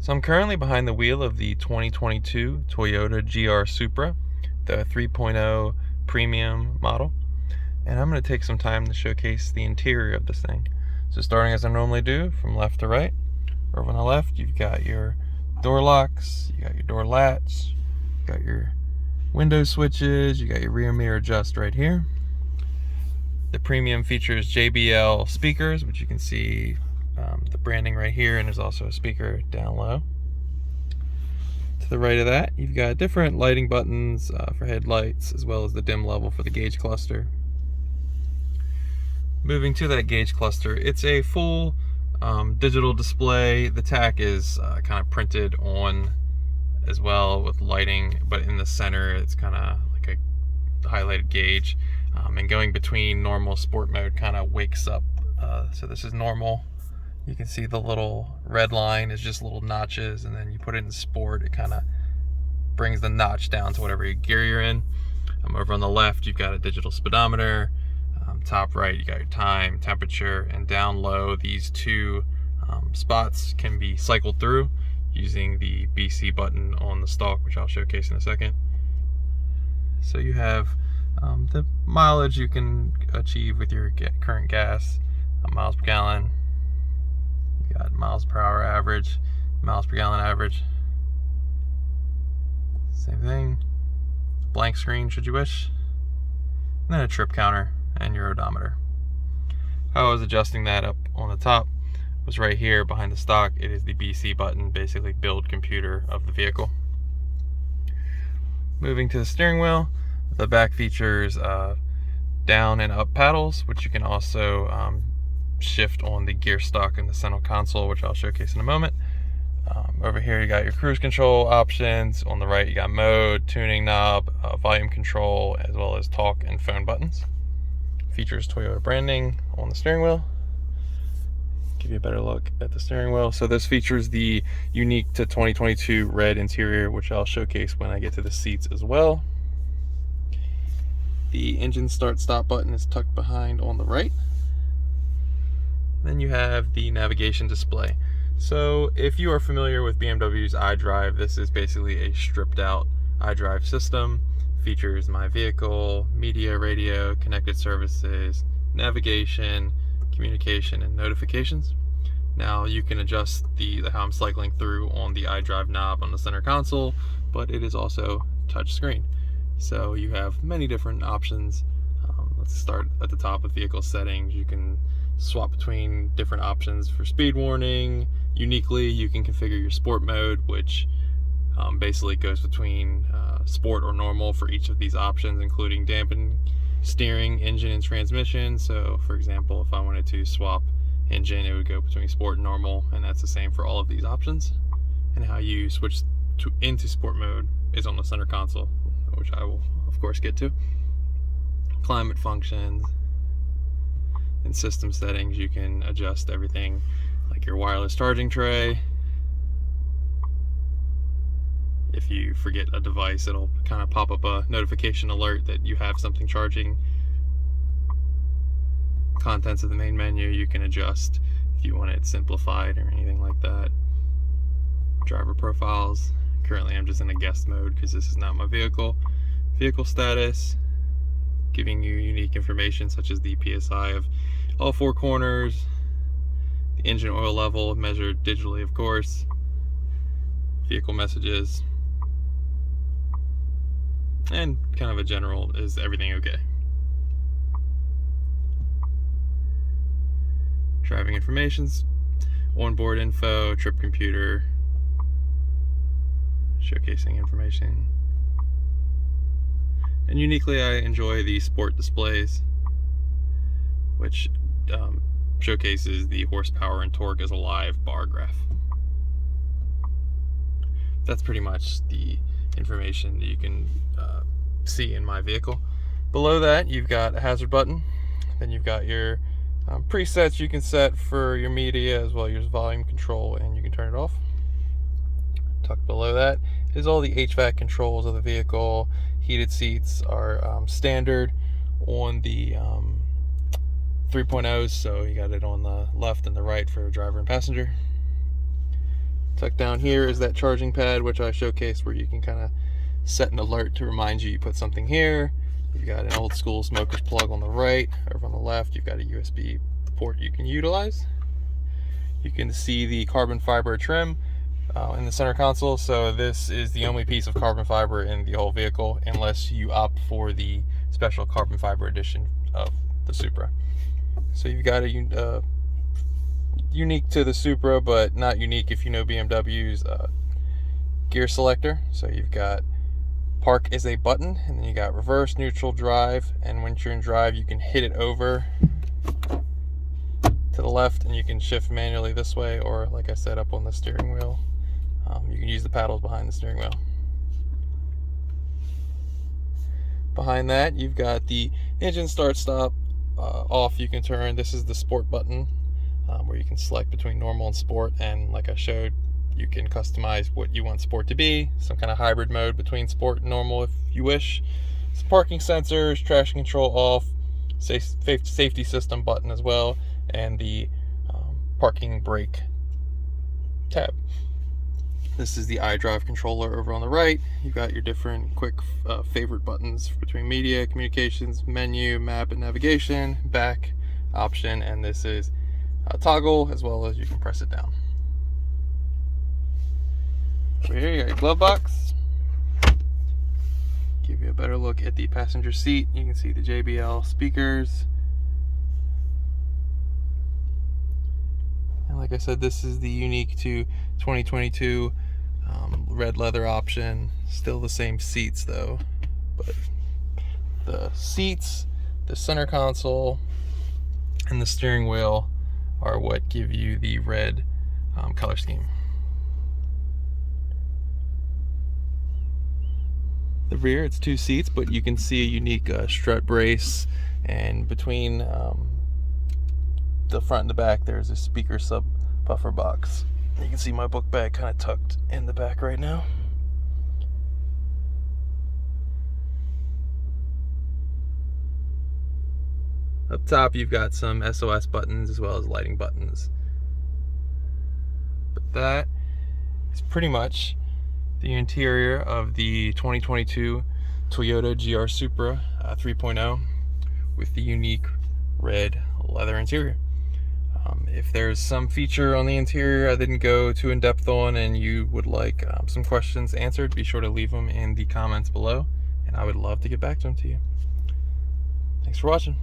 So I'm currently behind the wheel of the 2022 Toyota GR Supra, the 3.0 premium model, and I'm going to take some time to showcase the interior of this thing. So starting as I normally do, from left to right. Over on the left, you've got your door locks, you got your door latch, you got your window switches, you got your rear mirror adjust right here. The premium features JBL speakers, which you can see the branding right here, and there's also a speaker down low. To the right of that, you've got different lighting buttons for headlights, as well as the dim level for the gauge cluster. Moving to that gauge cluster, it's a full digital display. The tack is kind of printed on as well with lighting, but in the center it's kind of like a highlighted gauge. And going between normal sport mode kind of wakes up. So this is normal. You can see the little red line is just little notches, and then you put it in sport, it kind of brings the notch down to whatever gear you're in. Over on the left, you've got a digital speedometer. Top right, you got your time, temperature, and down low, these two spots can be cycled through using the BC button on the stalk, which I'll showcase in a second. So you have the mileage you can achieve with your current gas, miles per gallon. You got miles per hour average, miles per gallon average. Same thing. Blank screen should you wish. And then a trip counter and your odometer. How I was adjusting that up on the top was right here behind the stock. It is the BC button, basically build computer of the vehicle. Moving to the steering wheel, the back features down and up paddles, which you can also shift on the gear stock in the center console, which I'll showcase in a moment. Over here you got your cruise control options. On the right you got mode, tuning knob, volume control, as well as talk and phone buttons. Features Toyota branding on the steering wheel. Give you a better look at the steering wheel. So this features the unique to 2022 red interior, which I'll showcase when I get to the seats as well. The engine start stop button is tucked behind on the right. Then you have the navigation display. So if you are familiar with BMW's iDrive, this is basically a stripped out iDrive system. Features my vehicle, media, radio, connected services, navigation, communication, and notifications. Now you can adjust how I'm cycling through on the iDrive knob on the center console, but it is also touch screen. So you have many different options. Let's start at the top with vehicle settings. You can swap between different options for speed warning. Uniquely, you can configure your sport mode, which basically goes between sport or normal for each of these options, including dampen, steering, engine, and transmission. So for example, if I wanted to swap engine, it would go between sport and normal, and that's the same for all of these options. And how you switch into sport mode is on the center console, which I will of course get to. Climate functions and system settings, you can adjust everything like your wireless charging tray. If you forget a device, it'll kind of pop up a notification alert that you have something charging. Contents of the main menu, you can adjust if you want it simplified or anything like that. Driver profiles. Currently I'm just in a guest mode because this is not my vehicle. Vehicle status, giving you unique information such as the PSI of all four corners, the engine oil level measured digitally of course, vehicle messages, and kind of a general, is everything okay? Driving informations, onboard info, trip computer, showcasing information. And uniquely, I enjoy the sport displays, which showcases the horsepower and torque as a live bar graph. That's pretty much the information that you can see in my vehicle. Below that, you've got a hazard button. Then you've got your presets you can set for your media, as well as your volume control, and you can turn it off. Tucked below that is all the HVAC controls of the vehicle. Heated seats are standard on the 3.0s, so you got it on the left and the right for driver and passenger. Tucked down here is that charging pad, which I showcased, where you can kind of set an alert to remind you put something here. You've got an old school smoker's plug on the right. Over on the left, you've got a USB port you can utilize. You can see the carbon fiber trim in the center console. So this is the only piece of carbon fiber in the whole vehicle, unless you opt for the special carbon fiber edition of the Supra. So you've got a unique to the Supra, but not unique if you know BMW's gear selector. So you've got park is a button, and then you got reverse, neutral, drive, and when you're in drive you can hit it over to the left and you can shift manually this way, or like I said, up on the steering wheel. You can use the paddles behind the steering wheel. Behind that you've got the engine start stop off. You can turn. This is the sport button, where you can select between normal and sport, and like I showed, you can customize what you want sport to be, some kind of hybrid mode between sport and normal if you wish. Some parking sensors, traction control off, safety system button as well, and the parking brake tab. This is the iDrive controller over on the right. You've got your different quick favorite buttons between media, communications, menu, map and navigation, back option, and this is toggle, as well as you can press it down. Over here you got your glove box. Give you a better look at the passenger seat. You can see the JBL speakers. And like I said, this is the unique to 2022 red leather option. Still the same seats though, but the seats, the center console, and the steering wheel are what give you the red color scheme. The rear, it's 2 seats, but you can see a unique strut brace, and between the front and the back there's a speaker subwoofer box. You can see my book bag kind of tucked in the back right now. Up top you've got some SOS buttons as well as lighting buttons. But that is pretty much the interior of the 2022 Toyota GR Supra 3.0 with the unique red leather interior. If there's some feature on the interior I didn't go too in depth on and you would like some questions answered, be sure to leave them in the comments below and I would love to get back to them to you. Thanks for watching.